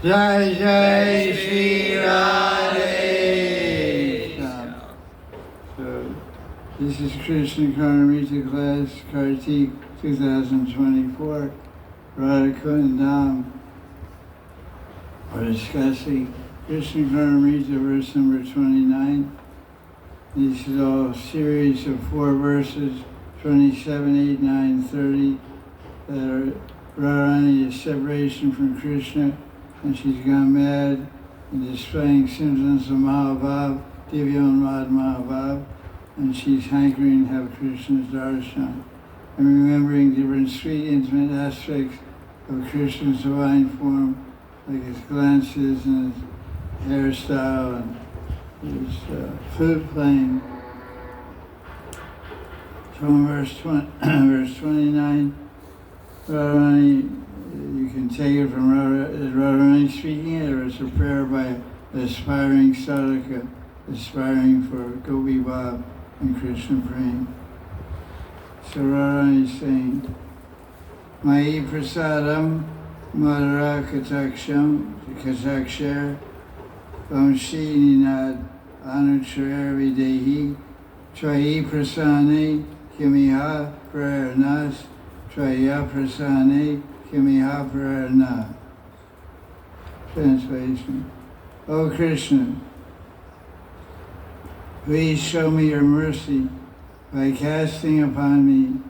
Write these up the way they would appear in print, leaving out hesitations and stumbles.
Jai Jai Sri Radhe. So, this is Krishna KARNAMRITA class, Kartik 2024. Radha Kundam. We're discussing Krishna KARNAMRITA verse number 29. This is all a series of 4 verses, 27, 8, 9, 30, that are Radharani is separation from Krishna, and she's gone mad and displaying symptoms of Mahabhav, Divyanmad Mahabhav, and she's hankering to have Krishna's darshan, and remembering different sweet, intimate aspects of Krishna's divine form, like his glances and his hairstyle and his flute playing. So in verse 29, Radharani, you can take it from Radharani speaking it, or it's a prayer by the aspiring sadhaka, aspiring for Gopi Bhav and Krishna Prem. So Radharani is saying, Mai prasadam madara kataksham katakshar vamshi ninad anuchar videhi Trai prasane kimiha prarnas Traya prasane kimiha prarna. Translation. O Krishna, please show me your mercy by casting upon me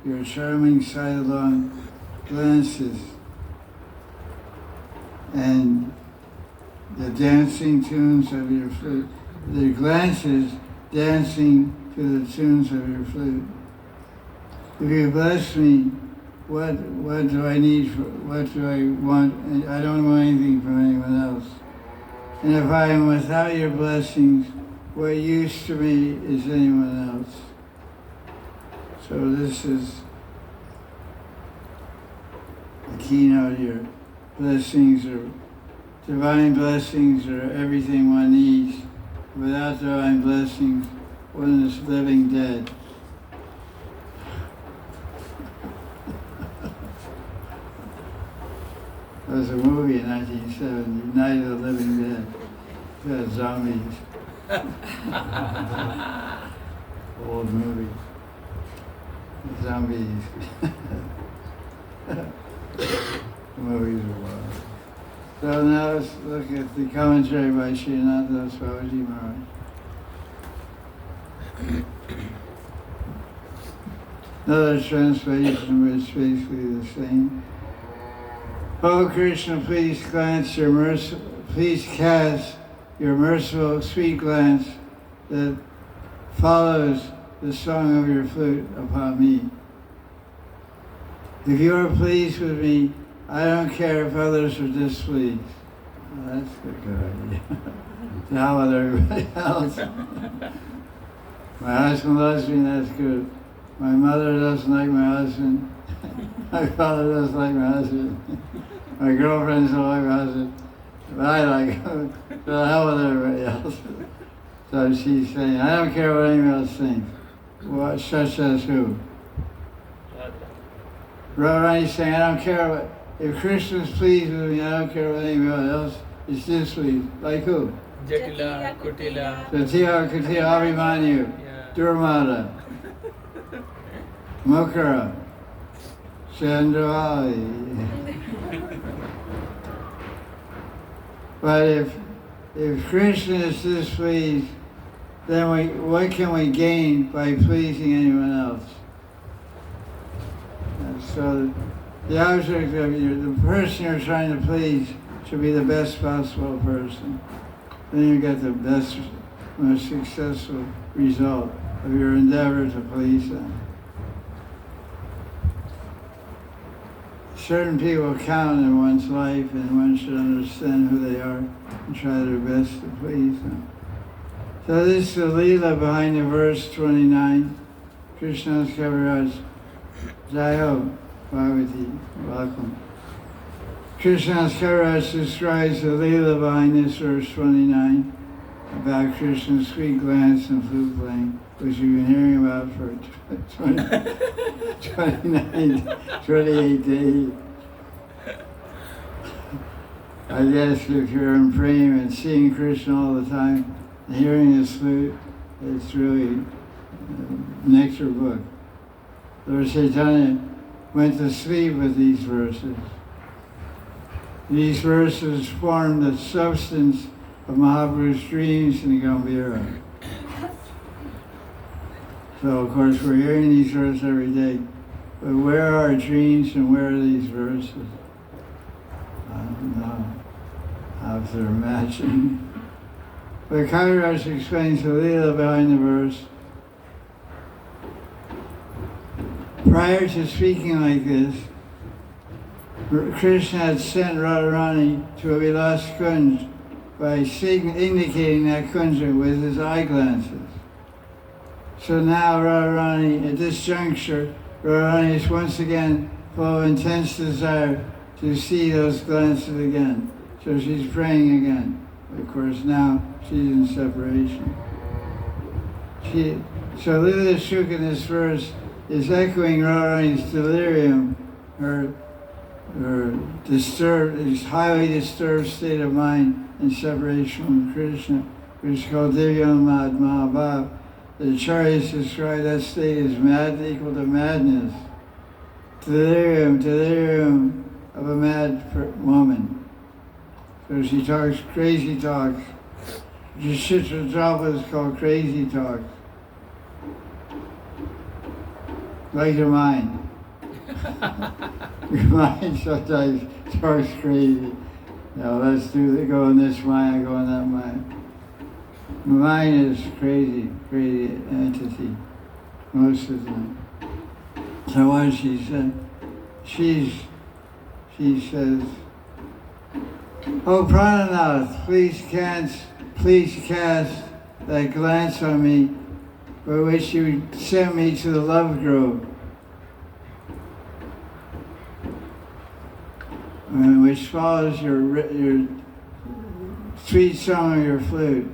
your charming sidelong glances and the dancing tunes of your flute. The glances dancing to the tunes of your flute. If you bless me, what do I need? What do I want? I don't want anything from anyone else. And if I am without your blessings, what use to me is anyone else? So this is the keynote here. Divine blessings are everything one needs. Without divine blessings, one is living dead. There was a movie in 1970, Night of the Living Dead. It had zombies. Old movie. Zombies. The movies are wild. So now let's look at the commentary by Sri Ananta Babaji Maharaj. Another translation was basically the same. Oh Krishna, please cast your merciful sweet glance that follows the song of your flute upon me. If you are pleased with me, I don't care if others are displeased. Well, that's a good idea. Now with everybody else. My husband loves me, that's good. My mother doesn't like my husband. My father doesn't like my husband. My girlfriends don't like my husband. But I like him. So the hell with everybody else. So she's saying, I don't care what anyone else thinks. What, such as who? Radharani's saying, I don't care what, if Krishna's pleased with me, I don't care what anyone else is displeased. Like who? Jatila, Kutila. Satya, Kutila, Abhimanyu, Durmada, Mukara, Chandravali. But if Krishna is displeased, then what can we gain by pleasing anyone else? And so the object of the person you're trying to please should be the best possible person. Then you get the best, most successful result of your endeavor to please them. Certain people count in one's life, and one should understand who they are and try their best to please them. So this is the Leela behind the verse 29. Krishna's Kaviraj. Jai Ho, Bhagavati, welcome. Krishna's Kaviraj describes the Leela behind this verse 29 about Krishna's sweet glance and flute playing, which you've been hearing about for 28 days. I I guess if you're in prema and seeing Krishna all the time, and hearing his flute, it's really nectar book. Lord Chaitanya went to sleep with these verses. These verses form the substance of Mahaprabhu's dreams in Gambhira. So of course we're hearing these verses every day. But where are our dreams and where are these verses? I don't know how to imagine. But Maharaj explains the Leela behind the verse. Prior to speaking like this, Krishna had sent Radharani to a Vilas Kunj by indicating that kunja with his eyeglasses. So now Radharani, at this juncture, Radharani is once again full of intense desire to see those glances again. So she's praying again. Of course, now she's in separation. So Lila Shuk in this verse is echoing Radharani's delirium, her highly disturbed state of mind in separation from Krishna, which is called Divyamad Mahabhav. The Acharyas describe that state as mad equal to madness. Delirium of a mad woman. So she talks crazy talks. Jishitra Japa is called crazy talks. Like your mind. Your mind sometimes talks crazy. Now let's go in this mind, go in that mind. The mind is crazy entity most of the time. So what she said, she says, "Oh Prananath, please cast that glance on me by which you sent me to the love grove, which follows your sweet song of your flute.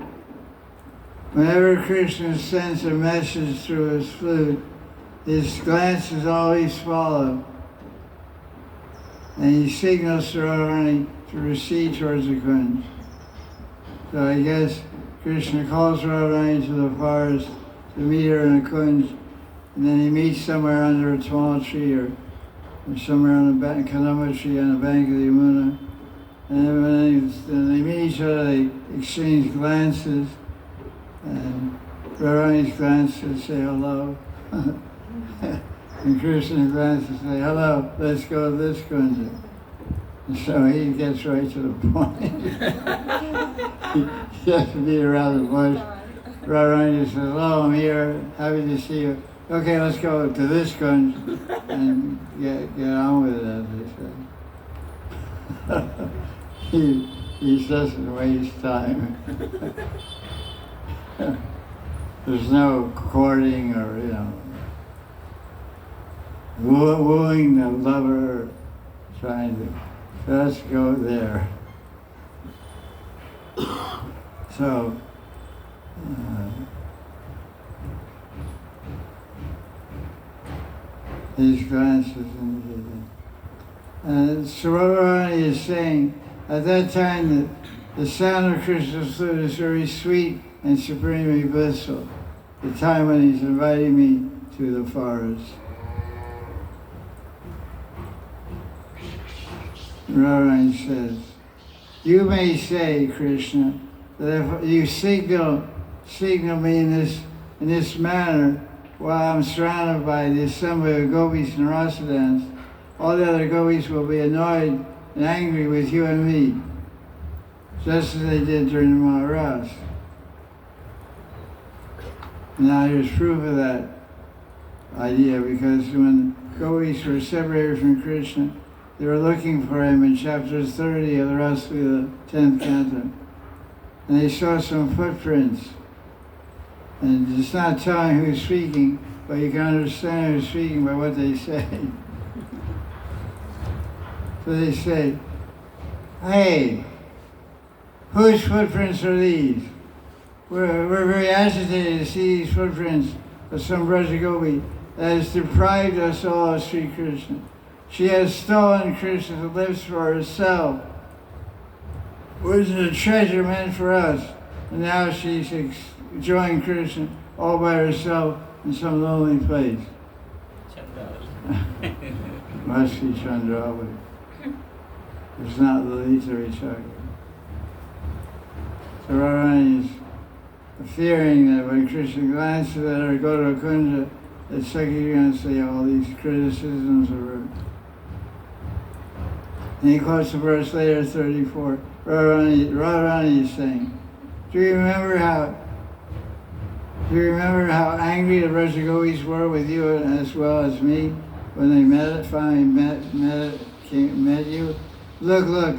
Whenever Krishna sends a message through his flute, his glances always follow, and he signals to Radharani to recede towards the kunj. So I guess Krishna calls Radharani to the forest to meet her in a kunj, and then he meets somewhere under a tall tree or somewhere on the bank, Kadamba tree on the bank of the Yamuna. And then when they meet each other, they exchange glances, and Radharani's glances say hello. And Krishna's glances say, hello, let's go to this kunja. And so he gets right to the point. He has to be around the bush. Radharani says, hello, I'm here, happy to see you. Okay, let's go to this kunj and get on with it, as they say. He doesn't waste time. There's no courting or, wooing the lover, trying to, let's go there. So, these glances indicated. Radharani is saying, at that time, the sound of Krishna's flute is very sweet and supremely blissful. The time when he's inviting me to the forest. Radharani says, you may say, Krishna, that if you signal me in this manner while I'm surrounded by the assembly of gopis and rasa dance, all the other gopis will be annoyed and angry with you and me, just as they did during the Maharaj. Now there's proof of that idea, because when gopis were separated from Krishna, they were looking for him in chapter 30 of the Rasalila 10th canto. And they saw some footprints. And it's not telling who's speaking, but you can understand who's speaking by what they say. So they say, hey, whose footprints are these? We're very agitated to see these footprints of some Brajagopi that has deprived us all of Sri Krishna. She has stolen Krishna's lips for herself. was a treasure meant for us. And now she's enjoying Krishna all by herself in some lonely place. Chandra. Must be Chandravali. It's not Lalita Vichaka. So Radharani is fearing that when Krishna glances at her Gora Kunja, that Sakhi's going to say all these criticisms of her. And he quotes the verse later, 34. Radharani is saying, Do you remember how angry the Rajagopis were with you as well as me when they finally met you? Look,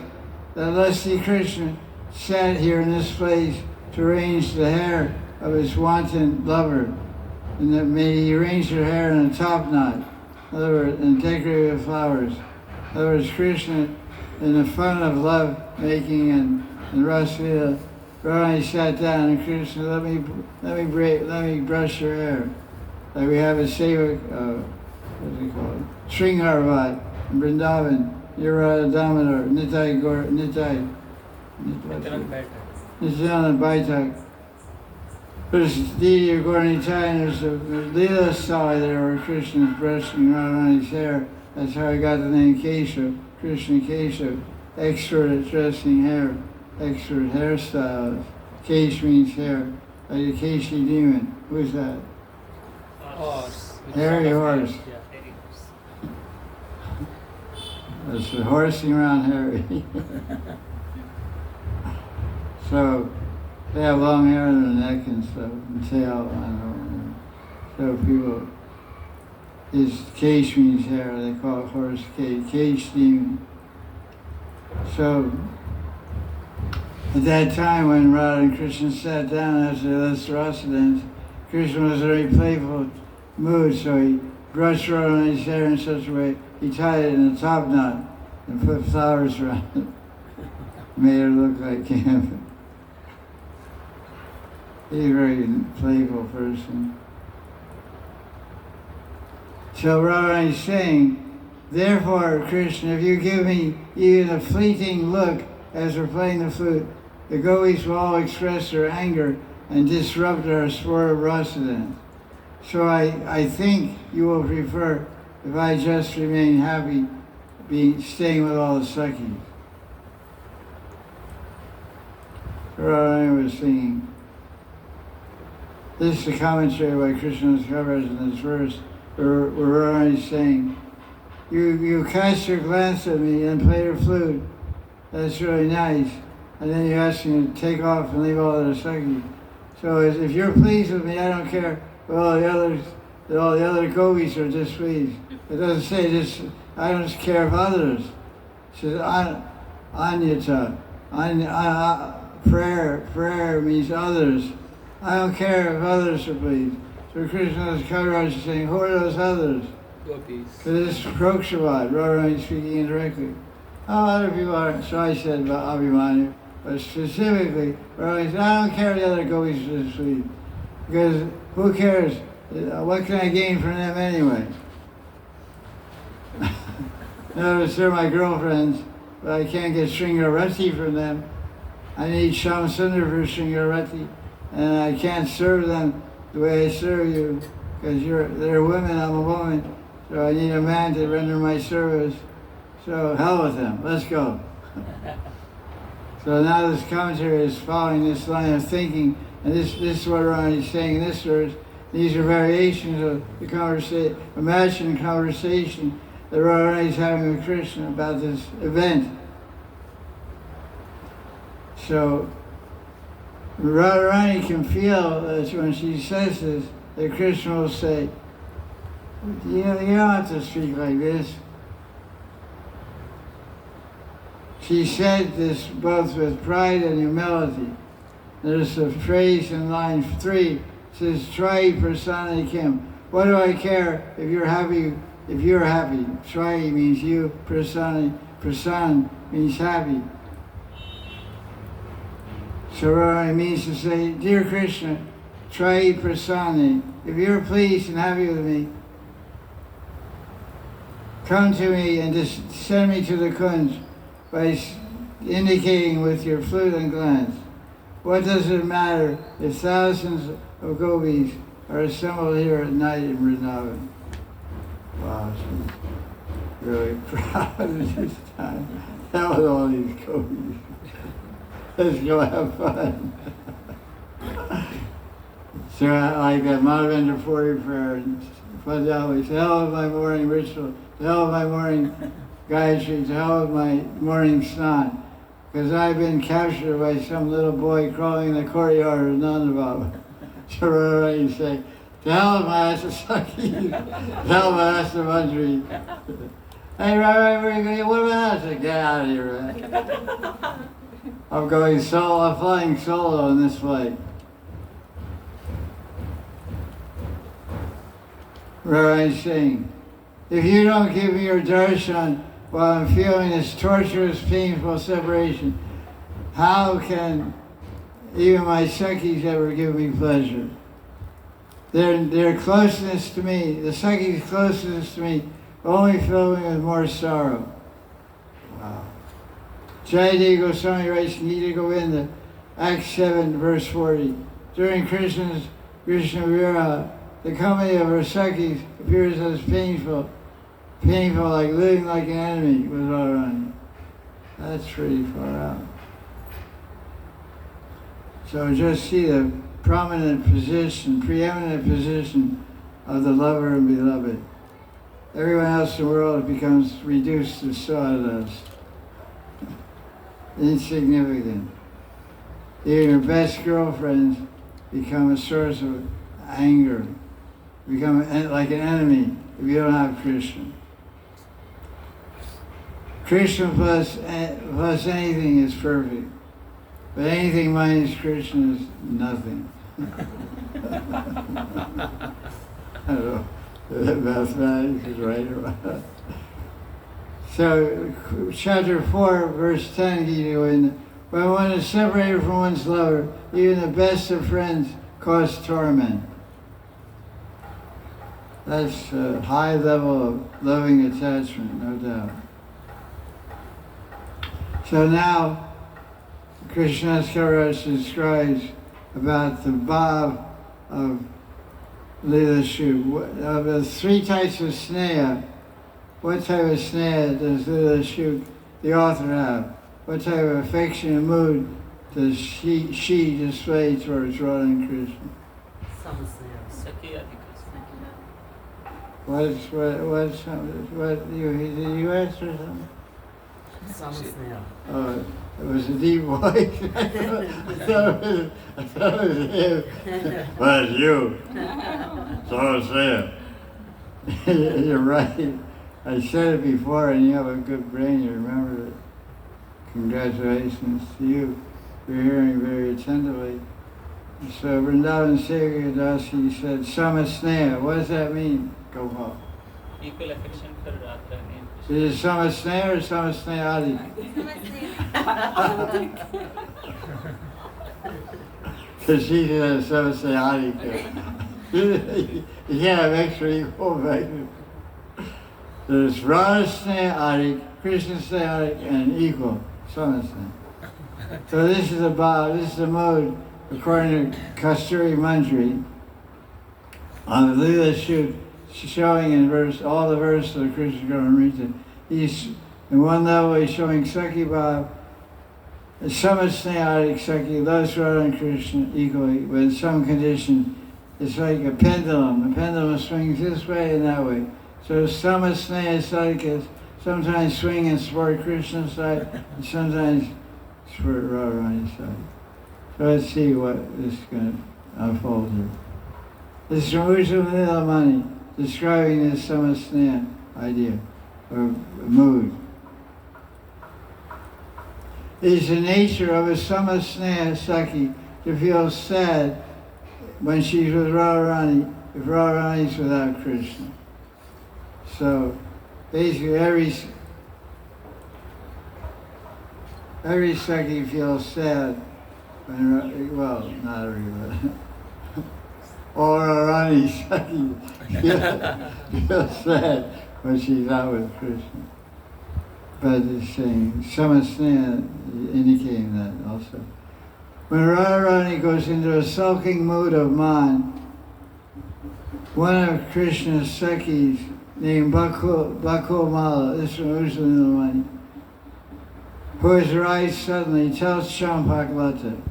that lusty Krishna sat here in this place to arrange the hair of his wanton lover, and that made he arrange her hair in a top knot, in other words, and decorated with flowers. In other words, Krishna, in the fun of love making and Rasalila, Radharani sat down and Krishna, let me brush your hair. Like we have a sevak, what's it called? Sringarvat in Vrindavan, Yurada Damodar, Nityananda Baitak. There's Didi Gornitai, and there's a Leela style there where Krishna is brushing Radharani's hair. That's how I got the name Keshav, Krishna Keshav, expert at dressing hair, expert hairstyles. Kesh means hair, like a Keshi demon. Who's that? Horse. Hairy horse. Yeah, hairy horse. That's the horsing around hairy. So they have long hair on their neck and stuff, and tail, I don't know. So people, his Kesh means hair, they call it horse Kesh, Kesh demon. So at that time when Radha and Krishna sat down after the last rasa dance, Krishna was in a very playful mood, so he brushed Radharani's hair in such a way, he tied it in a top knot and put flowers around it. Made her look like him. He's a very playful person. So Radharani is saying, therefore, Krishna, if you give me even a fleeting look as we're playing the flute, the gopis will all express their anger and disrupt our sport of rasa dance. So I think you will prefer if I just remain happy staying with all the Sakhis. Radharani was singing. This is a commentary by Krishna's Maharaj in this verse, where Radharani is saying, you cast your glance at me and play your flute. That's really nice. And then you ask me to take off and leave all the Sakhis. So if you're pleased with me, I don't care if all the other gopis are displeased. It doesn't say this, I don't care if others. It says anyata. Prayer means others. I don't care if others are pleased. So Krishna's Kaviraj is saying, who are those others? Gopis. Because this is Prokshavad, Radharani speaking indirectly. Oh, other people aren't. So I said about Abhimanyu. But specifically, Radharani said, I don't care if the other gopis are displeased. Because who cares? What can I gain from them anyway? In other words, they're my girlfriends, but I can't get Sringarati from them. I need Sham Sundar for Sringarati, and I can't serve them the way I serve you, because they're women, I'm a woman, so I need a man to render my service. So hell with them, let's go. So now this commentary is following this line of thinking, and this is what Radharani is saying in this verse. These are variations of the conversation, imagined conversation that Radharani is having with Krishna about this event. So Radharani can feel that when she says this, that Krishna will say, you don't have to speak like this. She said this both with pride and humility. There's a phrase in line 3, it says, Trai Prasana Kim. What do I care if you're happy? If you're happy. Trai means you, Prasana means happy. So Radharani means to say, Dear Krishna, Trai Prasana, if you're pleased and happy with me, come to me and just send me to the Kunj by indicating with your flute and glance. What does it matter if thousands of gopis are assembled here at night in Vrindavan? Wow, she's really proud of this time. Hell with all these gopis. Let's go have fun. So like that Madhavendra 40 prayer, and Patanjali, to hell with my morning ritual, to hell with my morning Gayatri, to hell with my morning snan. Because I've been captured by some little boy crawling in the courtyard of Nanda Baba. So Radharani you say, to hell with my Asasaki, to hell with my Asamandri. Hey, right, where are you going? What about us? Get out of here, man. I'm going solo, I'm flying solo on this flight. Radharani saying, if you don't give me your darshan while I'm feeling this torturous, painful separation, how can even my Sakis ever give me pleasure? Their closeness to me, the Sakis' closeness to me, only fill me with more sorrow. Wow. Jai Goswami writes in Gita Govinda, Act 7, verse 40. During Krishna's Krishna Viraha, the company of her Sakis appears as painful like living like an enemy with Radharani. That's pretty far out. So just see the preeminent position of the lover and beloved. Everyone else in the world becomes reduced to sawdust, insignificant. Even your best girlfriends become a source of anger, become like an enemy if you don't have Krishna. Krishna plus anything is perfect, but anything minus Krishna is nothing. I don't know. Mathematics is right about that. So, chapter 4, verse 10, when one is separated from one's lover, even the best of friends cause torment. That's a high level of loving attachment, no doubt. So now, Krishna's Maharaj describes about the bhav of Leela Shuk. Of the three types of sneha, what type of sneha does Leela Shuk, the author, have? What type of affection and mood does she display towards Radha and Krishna? What did you answer something? Oh, it was a deep voice. I thought it was him. Well, it's you. So I was saying. You're right. I said it before, and you have a good brain. You remember it. Congratulations to you for hearing very attentively. So Vrindavan Sevika Dasi said, Samasneha. What does that mean, Gopal? Equal affection for Radharani and Krishna. Is it Samasneha or Samasnehadi? Because she said Samasnehadi. You can't have extra equal affection. There's Radha Snehadi, Krishna Snehadi, and equal Samasneha. So this is the mode, according to Kasturi Manjari, on the Leela Shuk, showing in all the verses of Krishna KARNAMRITA. He's, in one level, he's showing Sakhi Bhav, Samasnehadik Sakhi, loves Radha and Krishna equally, but in some condition, it's like a pendulum. The pendulum swings this way and that way. So Samasneha Sadikas sometimes swing and support Krishna's side, and sometimes support Radharani's side. So let's see what is going to unfold here. This is from Usha Nilamani, describing this Samasneha idea, or mood. It is the nature of a Samasneha Sakhi to feel sad when she's with Radharani, if Radharani is without Krishna. So basically every Sakhi feels sad when, well, not everybody. Or Radharani Sakhi feels sad when she's out with Krishna. but it's saying Samasneha indicating that also. When Radharani goes into a sulking mood of mind, one of Krishna's Sakhis named Bakumala, this one was in the money, who has arrived suddenly, tells Champaklata,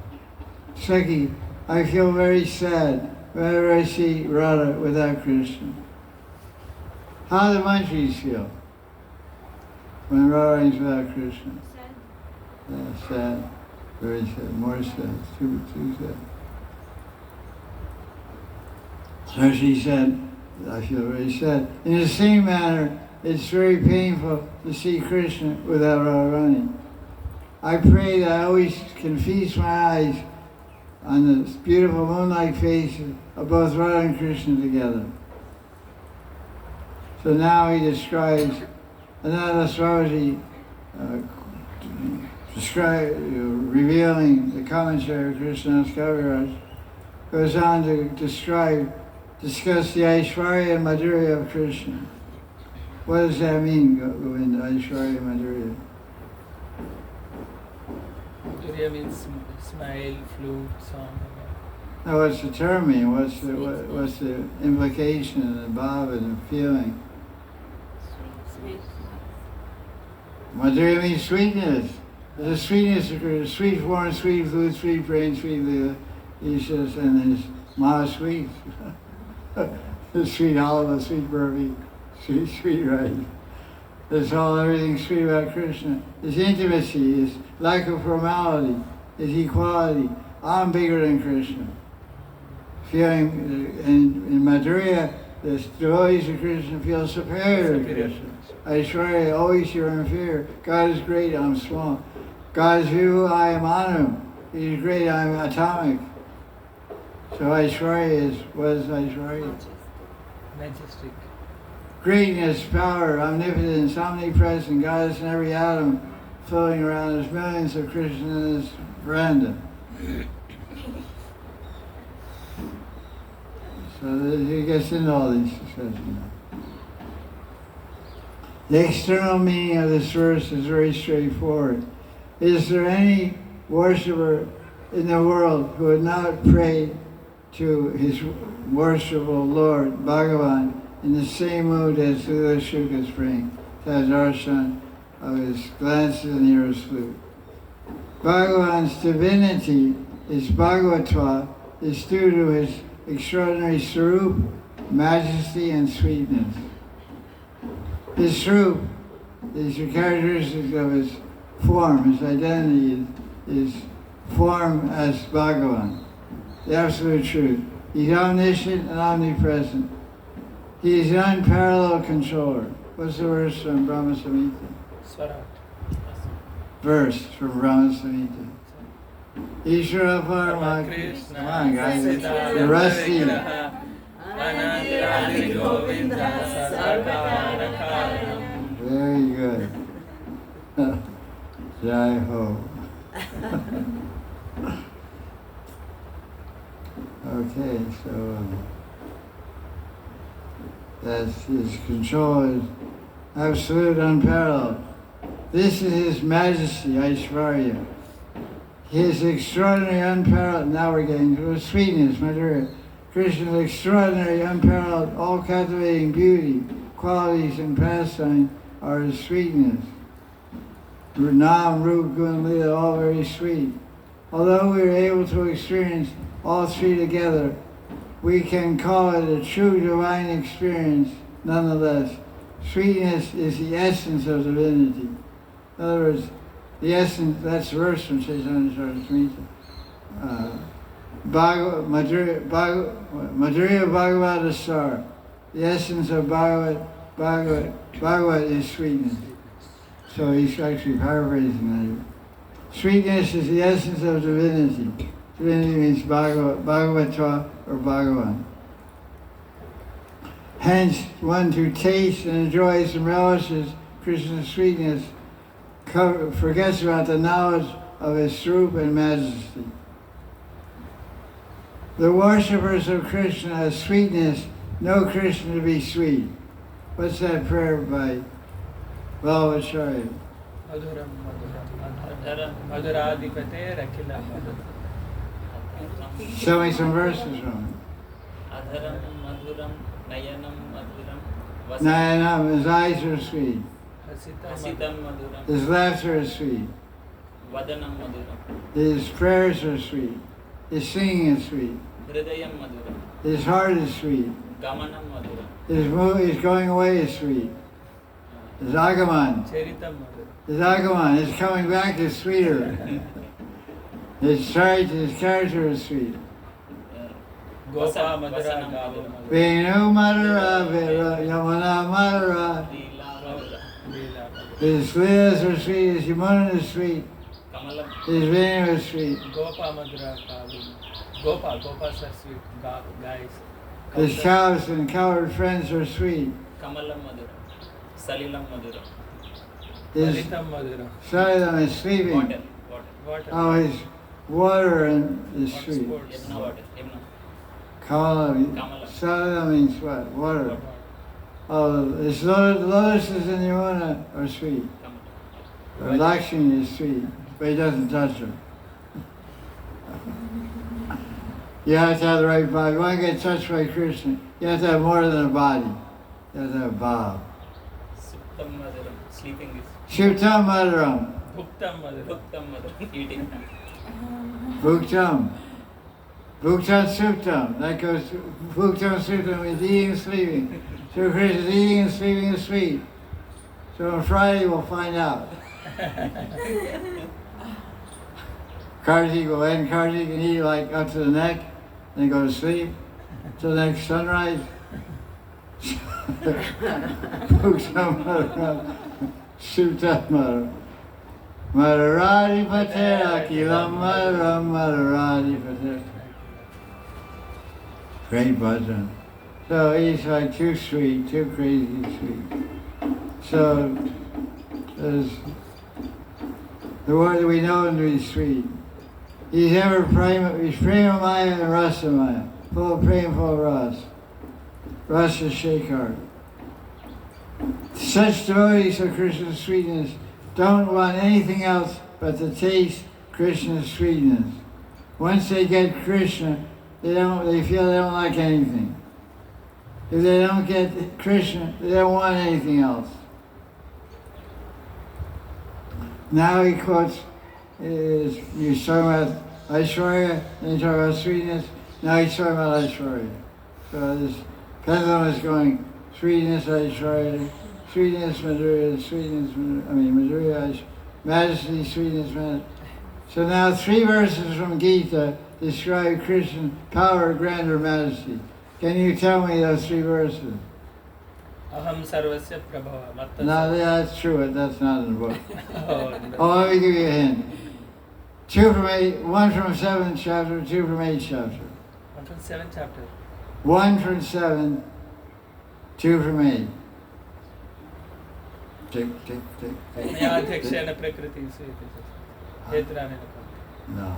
Sakhi, I feel very sad whenever I see Radha without Krishna. How do the mantris feel when Radha is without Krishna? Sad. Yeah, sad, very sad, more sad, too sad. So she said, I feel very sad. In the same manner, it's very painful to see Krishna without Radharani. I pray that I always can feast my eyes on the beautiful moon-like faces of both Radha and Krishna together. So now he describes Ananta Swamiji revealing the commentary of Krishna's Kaviraj, goes on to discuss the Aishwarya and Madhurya of Krishna. What does that mean, Govinda, Aishwarya and Madhurya? Madhurya means smile, flute, song. Now, what's the term mean? What's the implication and the bhav and the feeling? Sweet. Madhurya means sweetness. There's a sweetness occurs, sweet form, sweet food, sweet brain, sweet lila. He says, and his ma sweet. The sweet olive, sweet burfi, sweet rice. That's all, everything sweet about Krishna. His intimacy, his lack of formality, his equality. I'm bigger than Krishna. Feeling, in Madhurya, the devotees of Krishna feel superior to Krishna. Aishwarya, always you're inferior. God is great, I'm small. God is Vivu, I am Anu. He is great, I am atomic. So Aishwarya what is Aishwarya? Majestic. Greatness, power, omnipotence, omnipresent. God is in every atom, floating around. There's millions of Krishna in this veranda. So he gets into all these discussions. The external meaning of this verse is very straightforward. Is there any worshiper in the world who would not pray to his worshipful Lord, Bhagavan, in the same mood as Lila Shuka is praying, to have darshan of his glances and ears flute? Bhagavan's divinity, his Bhagavatva, is due to his extraordinary Sarup, majesty, and sweetness. His Sarup is the characteristics of his form, his identity is form as Bhagavan, the absolute truth. He's omniscient and omnipresent. He is the unparalleled controller. What's the verse from Brahma Samhita? Swarat. Verse from Brahma Samhita. Ishvara Parama Krishna. Come on, guys. You're rusty. Ananta Govinda Sarvakara Karanam. Very good. Jai Ho. Okay, so that's his control is absolute, unparalleled. This is his majesty, Aishwarya. His extraordinary, unparalleled, now we're getting to his sweetness, Madhurya. Krishna's extraordinary, unparalleled, all-captivating beauty, qualities, and pastime are his sweetness. Nam, Rup, Gun, Lila, all very sweet. Although we are able to experience all three together, we can call it a true divine experience nonetheless. Sweetness is the essence of divinity. In other words, the essence, that's the verse from Chaitanya Charitamrita. Madhurya Bhagavata Sar. The essence of Bhagavat is sweetness. So he's actually paraphrasing that. Sweetness is the essence of divinity. Divinity means Bhagavatva or Bhagavan. Hence, one who tastes and enjoys and relishes Krishna's sweetness forgets about the knowledge of his Swarup and majesty. The worshippers of Krishna as sweetness know Krishna to be sweet. What's that prayer by Vallabhacharya? Madhuram Madhuram Adharam. Madhuradipate Rakila Madhuram. Show me some verses from it. Adharam Madhuram Nayanam Madhuram Nayanam, his eyes are sweet. Hasitam Madhuram His laughter is sweet. Vadanam Madhuram His prayers are sweet. His singing is sweet. Hridayam Madhuram His heart is sweet. Gamanam Madhuram His going away is sweet. His agaman. Charitam Madhuram. His agaman, his coming back is sweeter. His character is sweet. Gopa Vasanam Madhura Gala Madhuram Madhuram. Venu Madhura, Yamuna Madhura. Leela Madhuram Leela Madhuram. His Leelas are sweet, his Yamuna is sweet, Kamalam his Venu is sweet. Gopa Madhura Kali. Gopas are sweet. Guys. His cows and coward friends are sweet. Kamalam Madhuram Salilam Madhuram His Lalitam Madhuram. Sailam is sleeping. Water Water. Oh, his water is sweet. Sports. Yamna water Yamna Kamala. Sailam means what? Water. Water. Oh, his lotuses in Yamuna are sweet. Kamalam Lakshmi is sweet, but he doesn't touch her. You have to have the right body. You want to get touched by Krishna, you have to have more than a body. You have to have bhav. Suptam Madhuram sleeping is Shivtam Madhuram. Bhuktam Madhuram. Bhuktam Madhuram eating Bhuktam. Bhuktam Suptam. That goes, Bhuktam Suptam means eating and sleeping. So Krishna's eating and sleeping is sweet. So on Friday we'll find out. Kartik will end Kartik and eat like up to the neck, then go to sleep till next sunrise. Bhuktam Madhuram. Suptam Madhuram. Madhuradi Patera Kilam Madhuram Madhuradi Patera. Great bhajan. So he's like too sweet, too crazy sweet. So there's the word that we know him to be sweet. He's ever he's Premamaya and Rasamaya, full of prema, full of ras. Rasa Shekhar. Such devotees of Krishna's sweetness don't want anything else but to taste Krishna's sweetness. Once they get Krishna, they feel they don't like anything. If they don't get Krishna, they don't want anything else. Now he quotes, you're talking about Aishwarya, then you talk about sweetness, now he's talking about Aishwarya. So this pendulum is going sweetness, Aishwarya, sweetness, Madhurya, sweetness, Madhurya, majesty, sweetness, majesty. So now 3 verses from Gita describe Krishna's power, grandeur, majesty. Can you tell me those 3 verses? Aham Sarvasya Prabhava. Matta No, that's true, that's not in the book. Oh, no. Oh, let me give you a hint. 2 from 8, 1 from 7th chapter, 2 from 8th chapter. 1 from 7th chapter. 1 from 7, 2 from 8. Tick, tick, tick, tick. Maya Adhyakshena Prakriti Hetranena. No.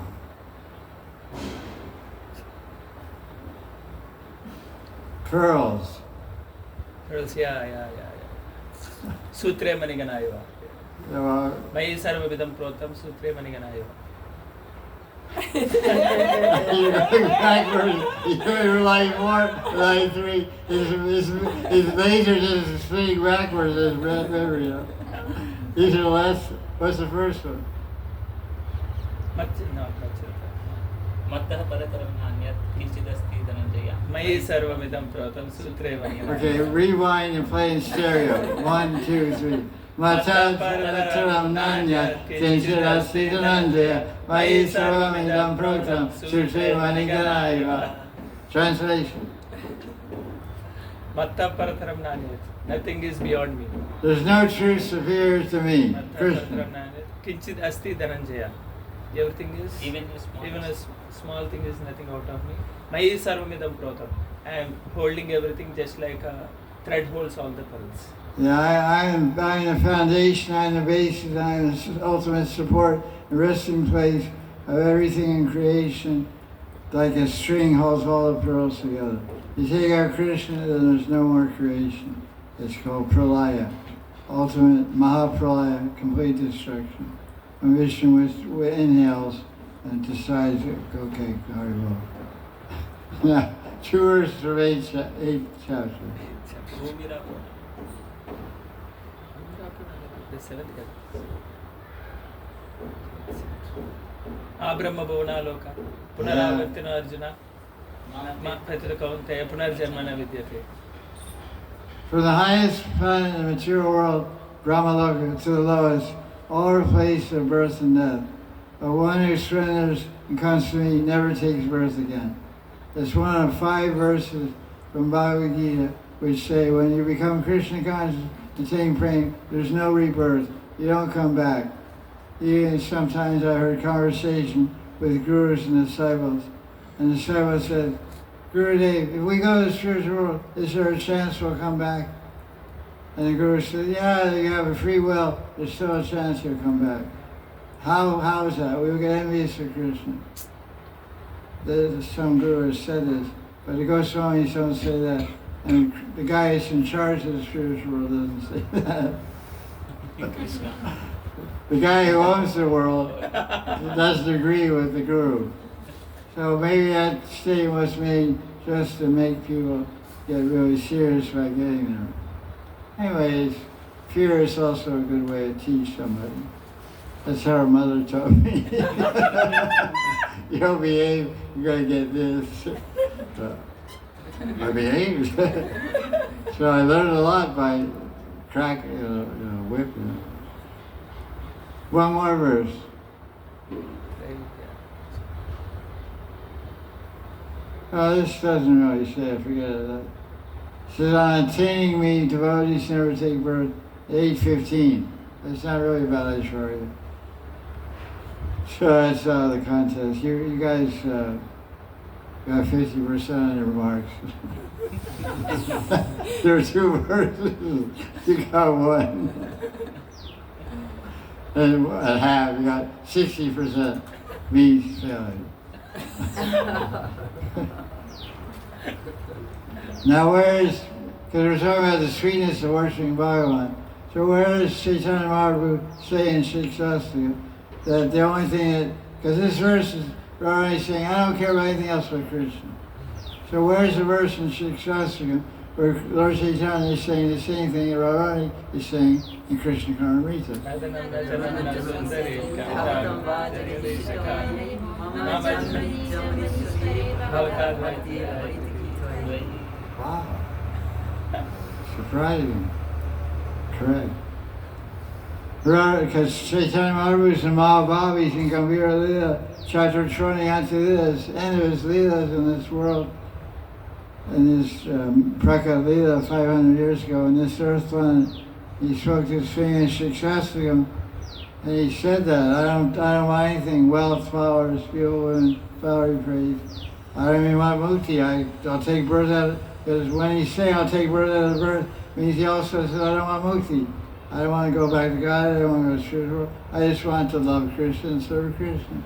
Pearls. Pearls, yeah. Sutre Maniganaiva. There are, Mayi Sarvavidam Protam Sutre Maniganaiva. you're going backwards. You're going line 4, line 3. His laser just spinning backwards as red memory. These are the last. What's the first one? Not Mattah Parataram Nanyat Kinchidasti Dhananjaya Mayi Sarvavidam Protam Sutre Maniganaiva. Okay, rewind and play in stereo. 1, 2, 3. Mata Parataram Nanya Kinchidasti Dhananjaya Mayi Sarvamidam Protam Sutre Maniganaiva. Translation. Matta Parataram Nanyat. Nothing is beyond me. There's no truth superior to me, Matta Krishna. Parataram Nanyat. Kinchid Asti Dhananjaya. Everything is, Even a small thing is nothing out of me. Mayi Sarvamidam Protam. I am holding everything just like a thread holds all the pearls. Yeah, I'm the foundation, I'm the basis, I'm the ultimate support, the resting place of everything in creation, like a string holds all the pearls together. You take out Krishna, then there's no more creation. It's called pralaya. ultimate Mahapralaya, complete destruction. When Vishnu inhales and decides, okay, very well. Now, 2 verses from 8th chapter. భూమి రాకుండా seventh కదా ఆ బ్రహ్మ భువనాలోక పునరావర్తిన అర్జున ప్రతి కౌంతేయ పునర్జన్మన విద్యతే. From the highest planet in the material world, Brahmaloka, to the lowest, all are place of birth and death. But one who surrenders and comes to me never takes birth again. That's one of 5 verses from Bhagavad Gita which say when you become Krishna conscious and take praying, there's no rebirth. You don't come back. Even sometimes I heard conversation with gurus and disciples, and the disciple said, Gurudev, if we go to the spiritual world, is there a chance we'll come back? And the guru said, yeah, you have a free will, there's still a chance you'll come back. How is that? We will get envious of Krishna. Some gurus said this, but the Goswamis don't say that. And the guy who's in charge of the spiritual world doesn't say that. Krishna. The guy who owns the world doesn't agree with the guru. So maybe that statement was made just to make people get really serious about getting there. Anyways, fear is also a good way to teach somebody. That's how our mother taught me. You don't behave, you're going to get this. I behaved. So I learned a lot by whipping. One more verse. Oh, this doesn't really say it, forget it. It says, on attaining me, devotees never take birth. 8:15. That's not really about Aishwarya. So that's out of the contest. You guys got 50% on your marks. There are 2 verses. You got 1. And at half, you got 60% means failing. Now where's, because we're talking about the sweetness of worshiping Bhagavan, so where does Chaitanya Mahaprabhu say in Shikshastika that the only thing that, because this verse is Radharani saying, I don't care about anything else but Krishna. So where's the verse in Shikshastika where Lord Chaitanya is saying the same thing that Radharani is saying in Krishna KARNAMRITA? Wow. Surprising. Correct. Because Chaitanya Mahaprabhu is in Mahabhavis in Gambhira Lila, Chapter 20 onto this, end of his Leelas in this world, in this Prakat Lila 500 years ago, in this earth planet, he spoke this thing in Shikshastikam, and he said that, I don't want anything, wealth, flowers, beautiful women, flowery praise. I don't even want mukti, I'll take birth out of, because when he's saying I'll take birth out of birth, means he also says I don't want mukti. I don't want to go back to God, I don't want to go to spiritual world. I just want to love Krishna and serve Krishna.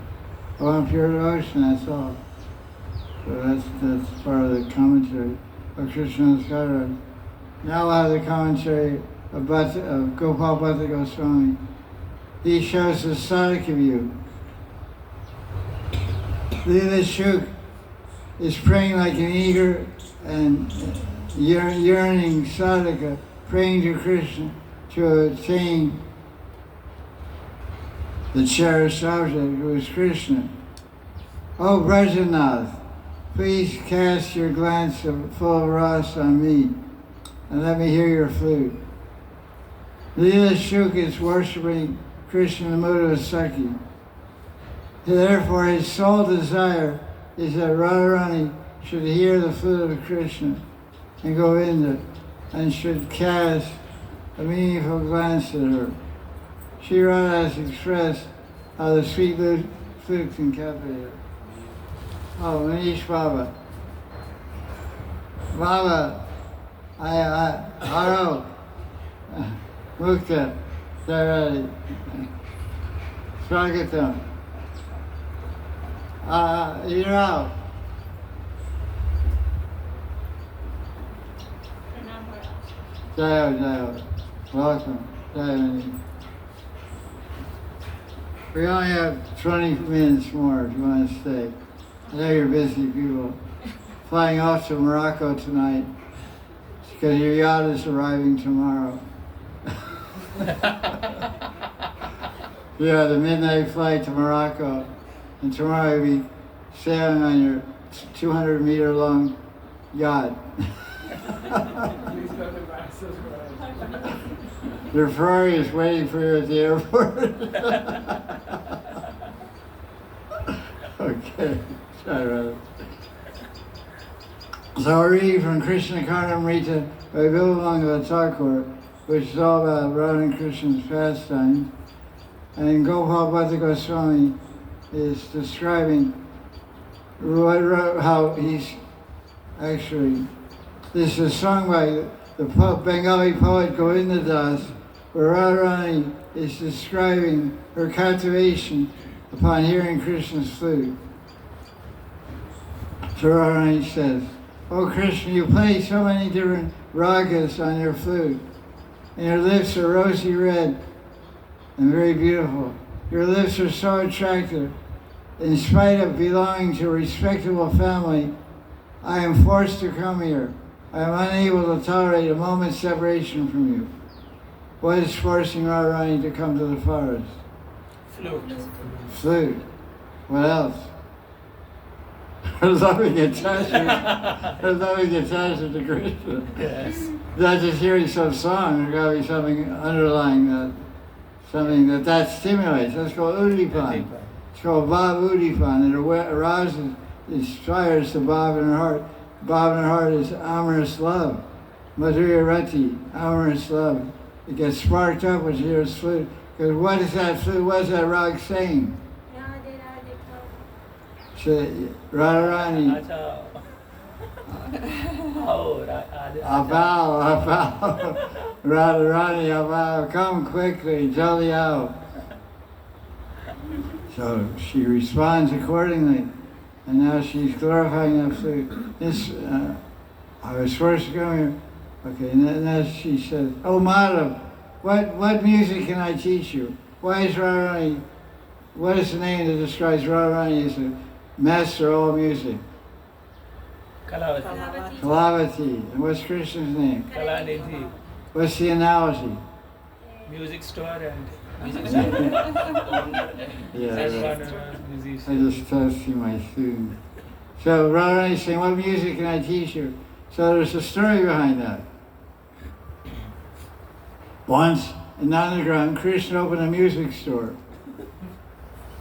I want pure devotion, that's all. So that's part of the commentary of Krishna's Maharaj. Now we'll have the commentary of Gopal Bhatta Goswami. He shows the sadhaka view. Leela Shuk is praying like an eager and yearning sadhaka, praying to Krishna to attain the cherished object, who is Krishna. Oh, Brajanath, please cast your glance full of rasa on me, and let me hear your flute. Leela Shuk is worshipping Krishna in the mood of Sakhi. Therefore, his sole desire is that Radharani should hear the flute of Krishna and go in there, and should cast a meaningful glance at her. Sri Radha has expressed how the sweet flute can captivate her. Oh, Manish Baba. Baba, Haro, Mukta, Saradi, Swagatam. You're out. Jayo. Welcome. Jai. We only have 20 minutes more if you want to stay. I know you're busy people. Flying off to Morocco tonight because your yacht is arriving tomorrow. Yeah, the midnight flight to Morocco. And tomorrow you'll be sailing on your 200-meter long yacht. Your Ferrari is waiting for you at the airport. Okay, Jai Radhe. So we're reading from Krishna KARNAMRITA by Bimalanga Thakur, which is all about Radha and Krishna's pastimes. And Gopal Goswami is describing how he's actually, this is sung by the Bengali poet Govinda Das, where Radharani is describing her captivation upon hearing Krishna's flute. So Radharani says, "Oh Krishna, you play so many different ragas on your flute, and your lips are rosy red and very beautiful. Your lips are so attractive. In spite of belonging to a respectable family, I am forced to come here. I am unable to tolerate a moment's separation from you." What is forcing Radharani to come to the forest? Flute. Flute. What else? Her loving attachment. Her loving attachment to Krishna. Yes. Not just hearing some song, there's got to be something underlying that, something that stimulates. That's called Udipan. It's called Bhav Udipan. It arouses, inspires the Bhav in her heart. Bhav in her heart is amorous love. Madhurya Rati, amorous love. It gets sparked up when she hears flute. Because what is that flute? What is that rag saying? Radhe Radhe Kaur. She, Radharani, Acha. Oh, Abal, Radharani, Abal, come quickly, jolly out. So she responds accordingly, and now she's glorifying that flute. This, I was forced to come here. Okay, and then she says, "Oh Madhav, what music can I teach you? Why is Radharani, what is the name that describes Radharani as a master of all music?" Kalavati. Kalavati. And what's Krishna's name? Kalanidhi. What's the analogy? Music store and Yeah, right. I musician. just testing my students. So Radharani's saying, what music can I teach you? So there's a story behind that. Once in Nandagram, Krishna opened a music store.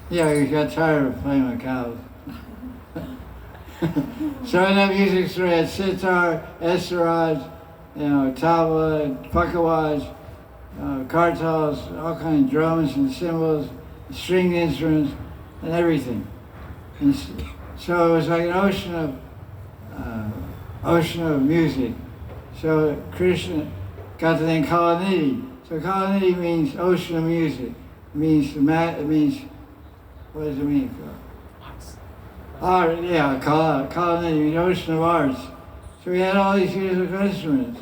Yeah, he got tired of playing with cows. So in that music store, he had sitar, esaraj, tabla, pakawaj, kartals, all kinds of drums and cymbals, stringed instruments, and everything. And so it was like an ocean of music. So Krishna got the name Kalanidhi. So Kalanidhi means ocean of music. It means what does it mean? Art, yeah, Kalanidhi means ocean of arts. So we had all these musical instruments.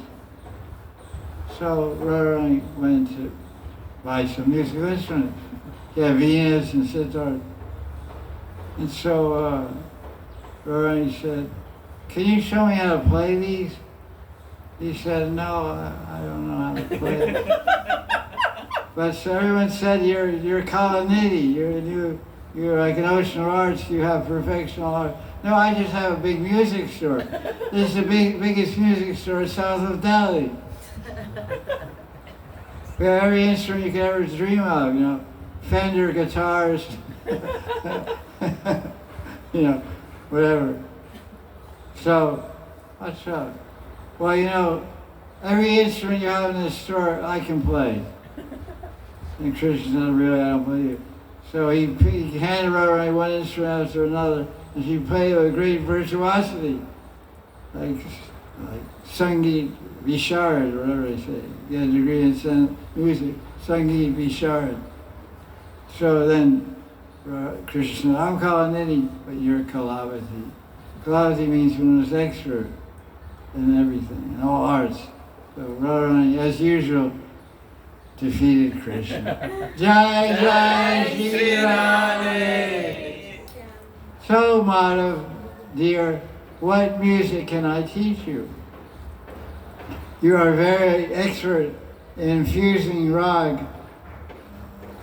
So Radharani went to buy some musical instruments. He had Venas and sitar. And so Radharani said, "Can you show me how to play these?" He said, "No, I don't know how to play it." But so everyone said, you're Kalanidhi, you're like an ocean of arts, you have perfectional art. No, I just have a big music store. This is the biggest music store south of Delhi. We have every instrument you could ever dream of, Fender guitars, whatever. So, what's up? Well, every instrument you have in the store, I can play. And Krishna said, "Really, I don't believe it." So he handed her one instrument after another, and she played with great virtuosity, like Sangeet Visharad, or whatever they say. Get a degree in music, Sangeet Visharad. So then Krishna said, "I'm Kalanidhi, but you're Kalavati." Kalavati means one who's expert in everything, in all arts. So Radharani, as usual, defeated Krishna. Jai Jai Sri Radhe. So, Madhav, dear, what music can I teach you? You are very expert in infusing rag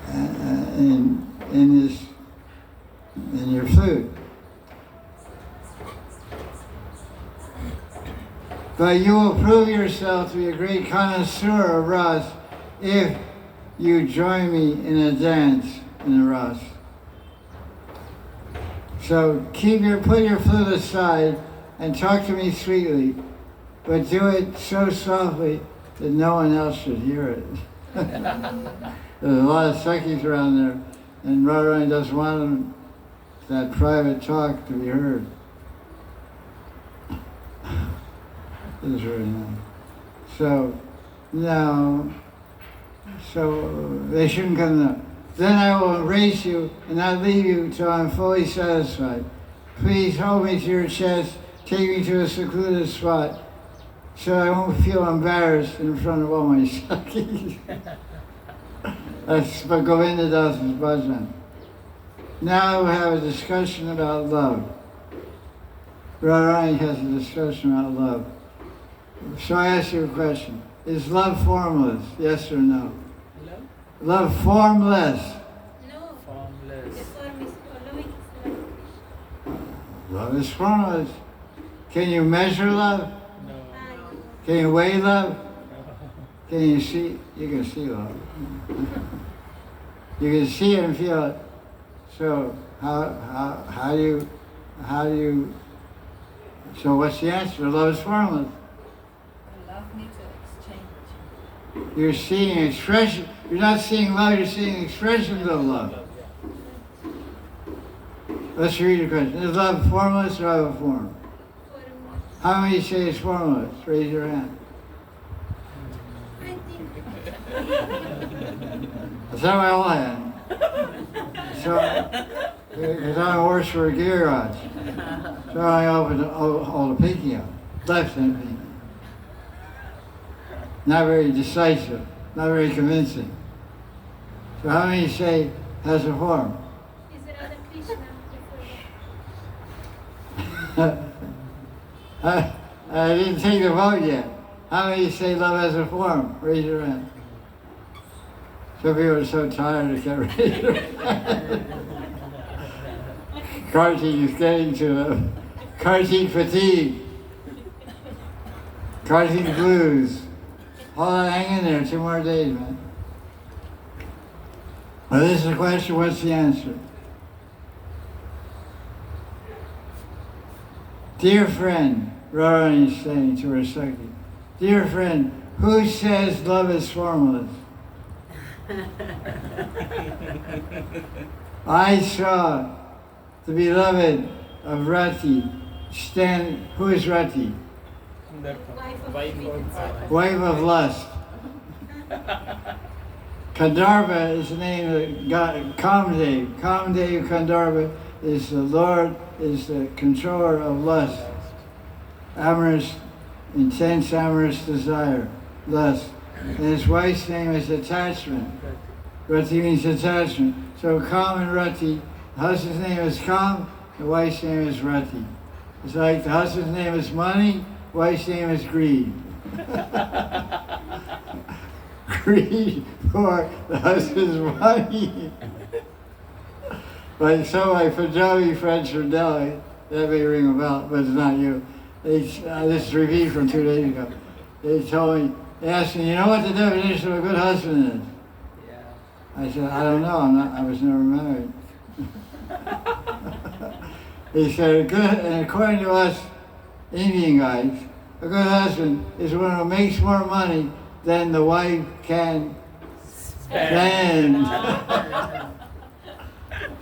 in your flute. But you will prove yourself to be a great connoisseur of ras if you join me in a dance in the ras. So put your flute aside and talk to me sweetly, but do it so softly that no one else should hear it. There's a lot of Sakhis around there, and Radharani doesn't want that private talk to be heard. This is very nice. So they shouldn't come now. Then I will embrace you and not leave you till I'm fully satisfied. Please hold me to your chest, take me to a secluded spot, so I won't feel embarrassed in front of all my Sakhis. That's Govinda Das's bhajan. Now we'll have a discussion about love. Radharani has a discussion about love. So I ask you a question. Is love formless? Yes or no? Love? Love formless. No. Formless. The form is following Love is formless. Can you measure love? No. Can you weigh love? No. Can you see? You can see love. You can see it and feel it. So how do you? So what's the answer? Love is formless. Love needs an exchange. You're seeing expression. You're not seeing love. You're seeing expressions of love. Let's read the question. Is love formless or have a form? How many say it's formless? Raise your hand. I think It's not my whole hand. So, because I'm worse for a garage. So I open all the pinky up. Left hand pinky. Not very decisive. Not very convincing. So how many say has a form? is Radha Krishna before I didn't take the vote yet. How many say love has a form? Raise your hand. Some people are so tired they can't raise their hand. Kartik is getting to them. Kartik fatigue. Kartik blues. Hold on, hang in there. 2 more days, man. Well, this is the question. What's the answer? Dear friend, Radharani is saying to her Sakhi, dear friend, who says love is formless? I saw the beloved of Rati stand. Who is Rati? wife of Wife of lust. Kandarva is the name of God, Kamdev. Kamdev Kandarva is the Lord, is the controller of lust. Amorous, intense amorous desire, lust. And his wife's name is attachment. Rati means attachment. So Kam and Rati, the husband's name is Kam, the wife's name is Rati. It's like the husband's name is money, wife's name is greed. Greed for the husband's money. Like some of my Punjabi friends from Delhi, that may ring a bell, but it's not you. This is a review from 2 days ago. They told me, they asked me, you know what the definition of a good husband is? Yeah. I said, I don't know, I was never married. He said, and according to us Indian guys, a good husband is one who makes more money than the wife can spend.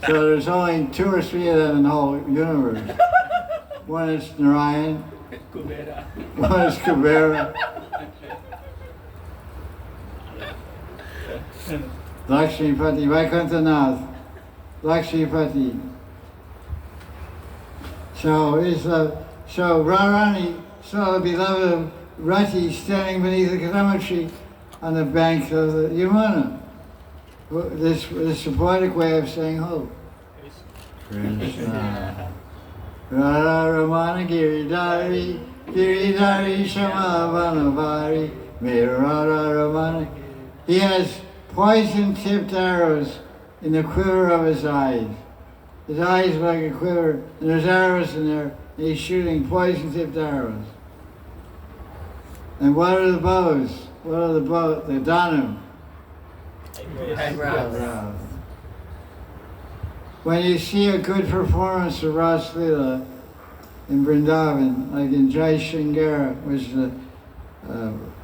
So there's only 2 or 3 of them in the whole universe. One is Narayan, Kubera. one is Kubera, Lakshmipati, Vaikantanath, Lakshmipati. So Radharani saw the beloved of Rati standing beneath the kadamba tree on the banks of the Yamuna. This is a poetic way of saying who? Krishna. Radha Ramana Giridhari, Giridhari Shama Vanavari, Radha Ramana. He has poison-tipped arrows in the quiver of his eyes. His eyes are like a quiver, and there's arrows in there, and he's shooting poison-tipped arrows. And what are the bows? What are the bows? The dhanam. Eyebrows. When you see a good performance of Ras Leela in Vrindavan, like in Jai Shringara, which is a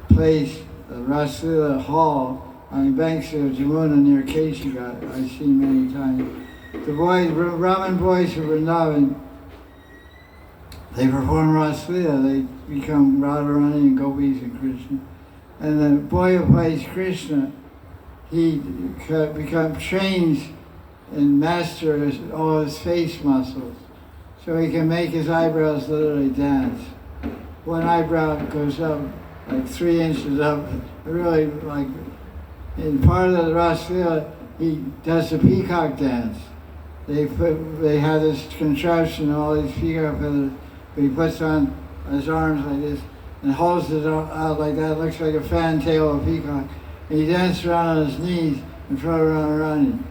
place, a Ras Leela hall on the banks of Jamuna near Keshigat, I've seen many times. The boys, Brahmin boys of Vrindavan, they perform Ras Leela, they become Radharani and Gopis and Krishna. And the boy who plays Krishna, he becomes trained and masters all his face muscles, so he can make his eyebrows literally dance. One eyebrow goes up like 3 inches up, really like, in part of the Ras Leela, he does the peacock dance. They have this contraption, all these peacock feathers, but he puts on his arms like this and holds it out like that. It looks like a fantail of a peacock. And he dances around on his knees and throws around him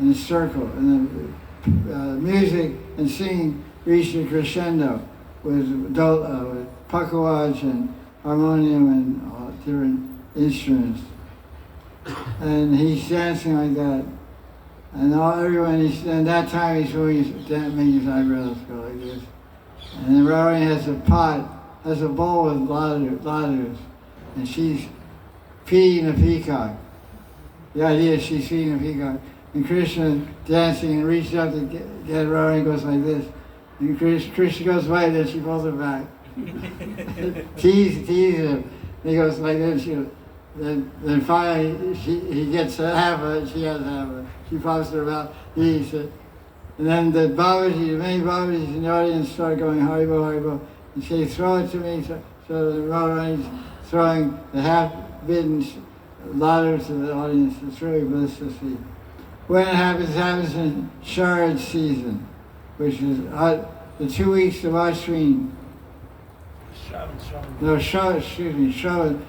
in a circle. And the music and singing reach a crescendo with pakawaj and harmonium and different instruments. And he's dancing like that. And and that time he's making his eyebrows go like this. And then Radharani has a bowl with laddus, and she's feeding a peacock. The idea is she's feeding a peacock. And Krishna dancing and reaches out to get Radharani, goes like this. And Krishna goes by, then she pulls it back. tease him. He goes like this. Then finally he gets half of it, she has half of it. She pops her mouth, he eats it. And then the many Babajis in the audience start going, Haribo, Haribo. And say, throw it to me. So the Radharani's throwing the half-bitten ladder to the audience. It's really bliss to see. When it happens in Sharad season, which is the 2 weeks of Ashwin.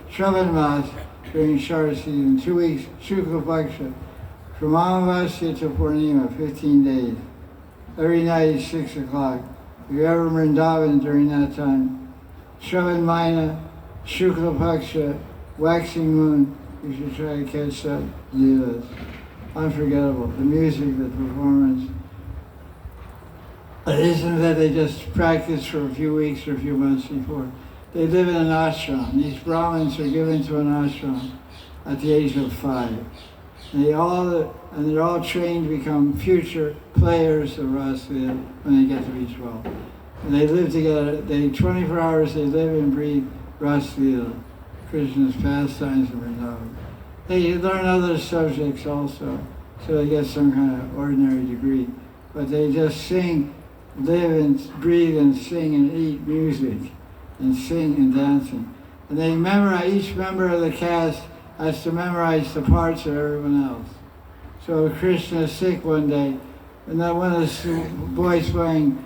Shravan Mas during Sharad season, 2 weeks, Shukla Paksha, from Amavasya to Purnima, 15 days. Every night is 6 o'clock. If you're ever in Vrindavan during that time, Shravan Maina, Shukla Paksha, waxing moon, you should try to catch that leelas. Unforgettable. The music, the performance. It isn't that they just practice for a few weeks or a few months before. They live in an ashram. These Brahmins are given to an ashram at the age of 5. They're all trained to become future players of Ras Leela when they get to be 12. And they live together. 24 hours they live and breathe Ras Leela, Krishna's pastimes in Vrindavan. They learn other subjects also, so they get some kind of ordinary degree. But they just sing, live and breathe and sing and eat music and sing and dancing. And they memorize, each member of the caste has to memorize the parts of everyone else. So Krishna is sick one day, and then one of the boys playing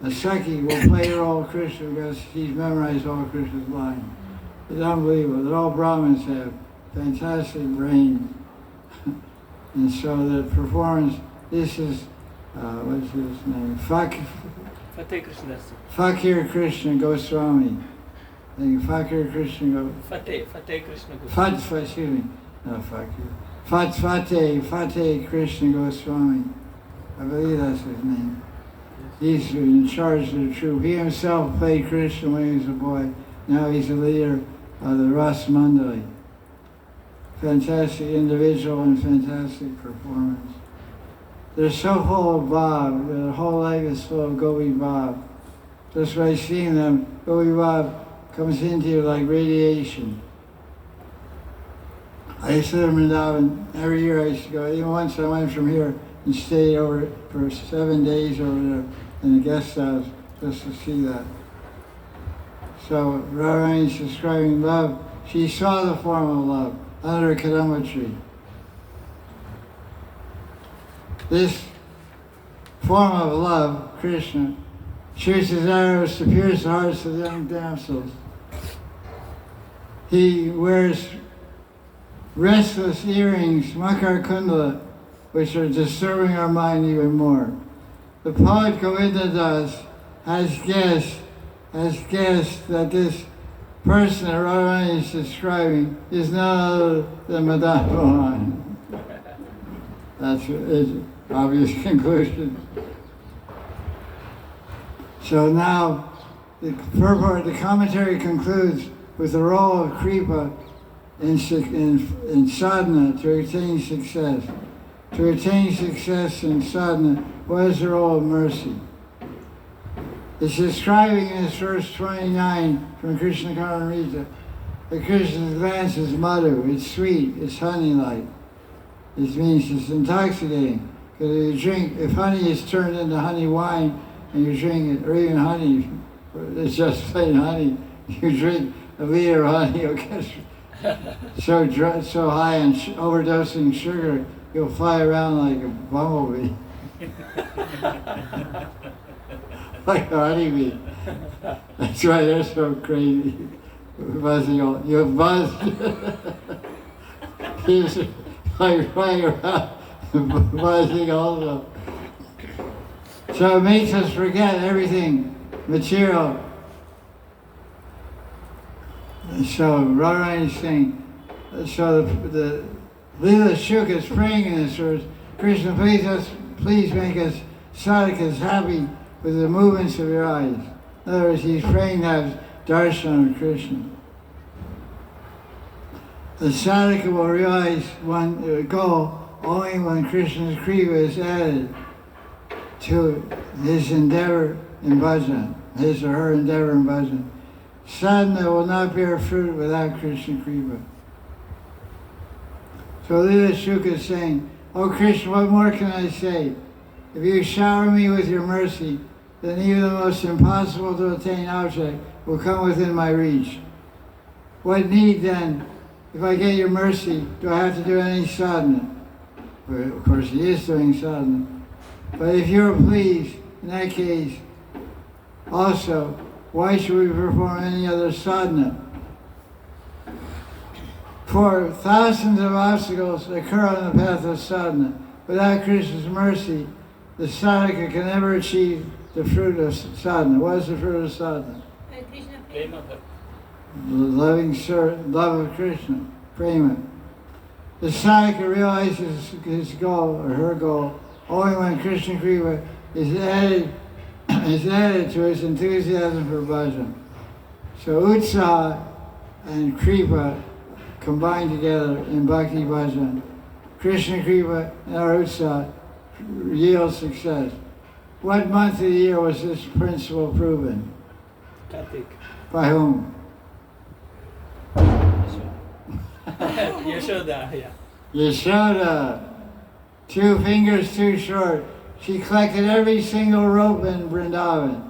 a Sakhi will play the role of Krishna because he's memorized all Krishna's lines. It's unbelievable that all Brahmins have fantastic brains. And so the performance, this is, what's his name? Fakir Krishna Goswami. I think Fakir Krishna Fateh Krishna Goswami. Excuse me, not Fakir. Fateh Krishna Goswami. I believe that's his name. He's in charge of the troop. He himself played Krishna when he was a boy. Now he's the leader of the Ras Mandali. Fantastic individual and fantastic performance. They're so full of Bhav. Their whole life is full of Gopi Bhav. Just by seeing them, Gopi Bhav comes into you like radiation. I used to live in Vrindavan. Every year I used to go. Even once I went from here and stayed over for 7 days over there in the guest house just to see that. So Radharani is describing love. she saw the form of love under a kadamba tree. This form of love, Krishna, sheer's desire was to pierce the hearts of the young damsels. He wears restless earrings, makar kundala, which are disturbing our mind even more. The poet Govinda Das has guessed that this person that Radharani is describing is none other than Madan. That's an obvious conclusion. So now the purport, the commentary concludes with the role of Kripa in sadhana to attain success. To attain success in sadhana, what is the role of mercy? It's describing in this verse 29 from Krishna KARNAMRITA that Krishna's glance is madhu, it's sweet, it's honey-like. It means it's intoxicating. Because if honey is turned into honey wine and you drink it, or even honey, it's just plain honey, you drink a liter of honey, you'll get so high on overdosing sugar, you'll fly around like a bumblebee. Like a honeybee. That's why they're so crazy. Buzzing all, you're buzzed. He's like flying around, buzzing also. So it makes us forget everything material. So Radharani is saying, so the Leela Shuka is praying in this verse, Krishna, please make us sadhakas happy with the movements of your eyes. In other words, he's praying to have darshan of Krishna. The sadhaka will realize one goal only when Krishna's kripa is added to his endeavor in bhajan, his or her endeavor in bhajan. Sadhana will not bear fruit without Krishna kripa. So Leela Shuka is saying, oh Krishna, what more can I say? If you shower me with your mercy, then even the most impossible to attain object will come within my reach. What need then, if I get your mercy, do I have to do any sadhana? Well, of course he is doing sadhana. But if you're pleased, in that case, also, why should we perform any other sadhana? For thousands of obstacles occur on the path of sadhana. Without Krishna's mercy, the sadhaka can never achieve the fruit of sadhana. What is the fruit of sadhana? Krishna Prema. Love of Krishna, prema. The sadhaka realizes his goal or her goal only when Krishna kripa is added to his enthusiasm for bhajan. So utsaha and kripa combined together in bhakti bhajan. Krishna kripa and our utsaha yield success. What month of the year was this principle proven? Kartik. By whom? Yashoda, yeah. Yashoda. 2 fingers too short. She collected every single rope in Vrindavan.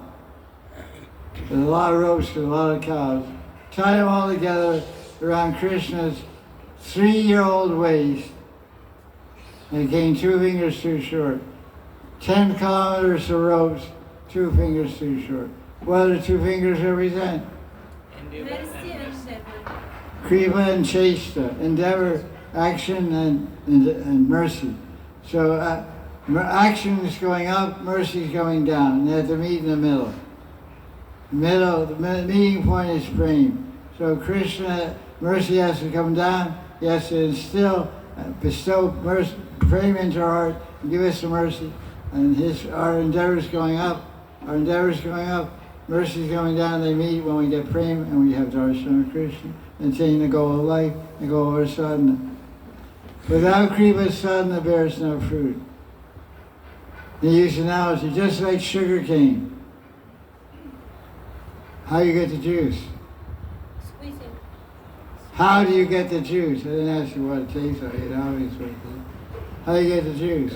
There's a lot of ropes with a lot of cows. Tied them all together around Krishna's 3-year-old waist. And it came 2 fingers too short. 10 kilometers of ropes, 2 fingers too short. What do 2 fingers represent? Mercy and endeavor. Kripa and Chesta, endeavor, action, and mercy. So action is going up, mercy is going down. They have to meet in the middle. The meeting point is prema. So Krishna, mercy has to come down. He has to bestow mercy, prema into our heart, and give us the mercy. And our endeavor is going up. Our endeavor is going up. Mercy is coming down. They meet when we get prema and we have darshan of Krishna, attain the goal of life, the goal of our sadhana. Without kripa, sadhana bears no fruit. They use analogy, just like sugar cane. How do you get the juice? Squeezing. How do you get the juice? I didn't ask you what it tastes like. It obviously. How do you get the juice?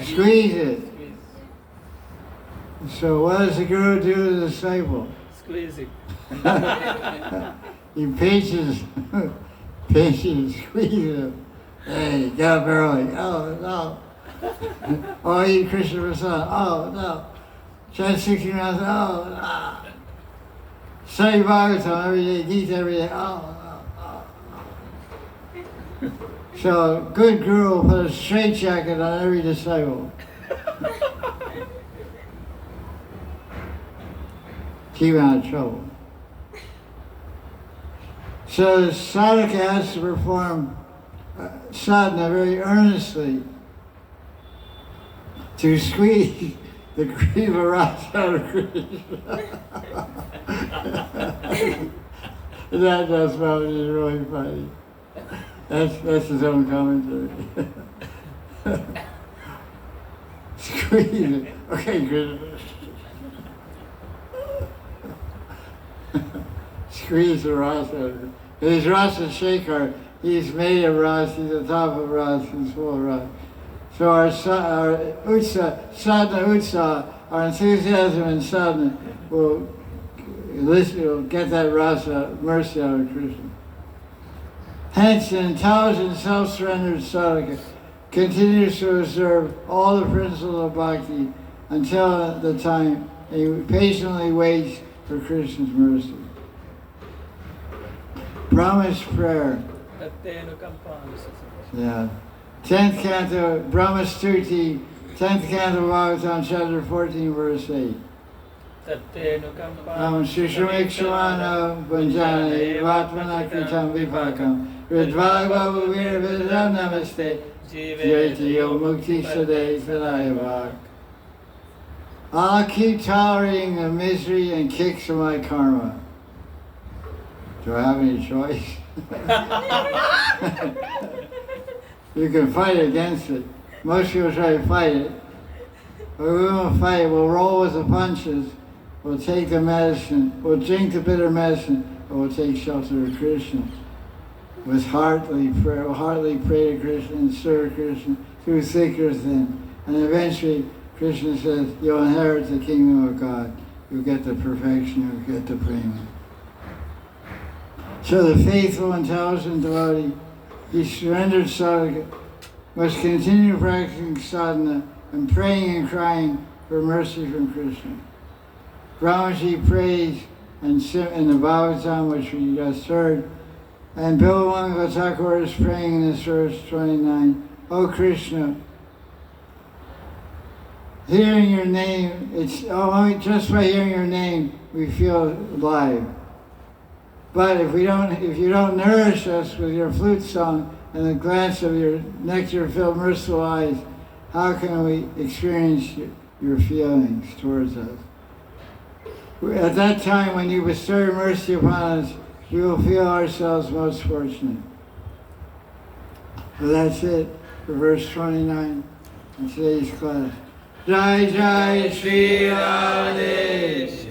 Squeeze it. So what does the guru do to the disciple? Squeeze it. he pinches squeezes him. Hey, get up early. Oh, no. Oh, eat Krishna Prasad. Oh, no. Chant 16 rounds. Oh, no. Study Bhagavatam every day, Gita every day. Oh, oh, oh. So a good guru will put a straitjacket on every disciple. Keep out of trouble. So the sadhaka has to perform sadhana very earnestly to squeeze the kriva rasa out of Krishna. That Babaji is really funny. That's his own commentary. Squeeze it. Okay, Krishna. Squeeze the rasa. His rasa shaker, he's made of rasa, he's the top of rasa, he's full of rasa. So our sadhana utsaha, our enthusiasm in sadhana will get that rasa, mercy out of Krishna. Hence, an intelligent, self-surrendered sadhaka continues to observe all the principles of bhakti until the time he patiently waits for Krishna's mercy. Brahma's prayer. Yeah. 10th canto, Brahma Stuti, 10th canto Bhagavatam, chapter 14, verse 8. Shishramikshvana Banjana Vatmana Kritam Vipakam Ridvagbabu Virvidam Namaste Jyati Yo Mukti Sade Vinayavak. I'll keep tolerating the misery and kicks of my karma. Do I have any choice? You can fight against it. Most people try to fight it. But we won't fight it. We'll roll with the punches. We'll take the medicine. We'll drink the bitter medicine. But we'll take shelter of Krishna. With heartily prayer. We'll heartily pray to Krishna and serve Krishna through thick or thin. And eventually, Krishna says, you'll inherit the kingdom of God. You'll get the perfection. You'll get the prema. So the faithful, intelligent devotee, he surrendered sadhaka, must continue practicing sadhana and praying and crying for mercy from Krishna. Brahmaji prays in the Bhagavatam, which we just heard, and Bilawanga Thakur is praying in this verse 29, O Krishna, hearing your name, just by hearing your name, we feel alive. But if you don't nourish us with your flute song and the glance of your nectar-filled merciful eyes, how can we experience your feelings towards us? At that time, when you bestow your mercy upon us, we will feel ourselves most fortunate. So that's it for verse 29 in today's class. Jai Jai Sri Radhe.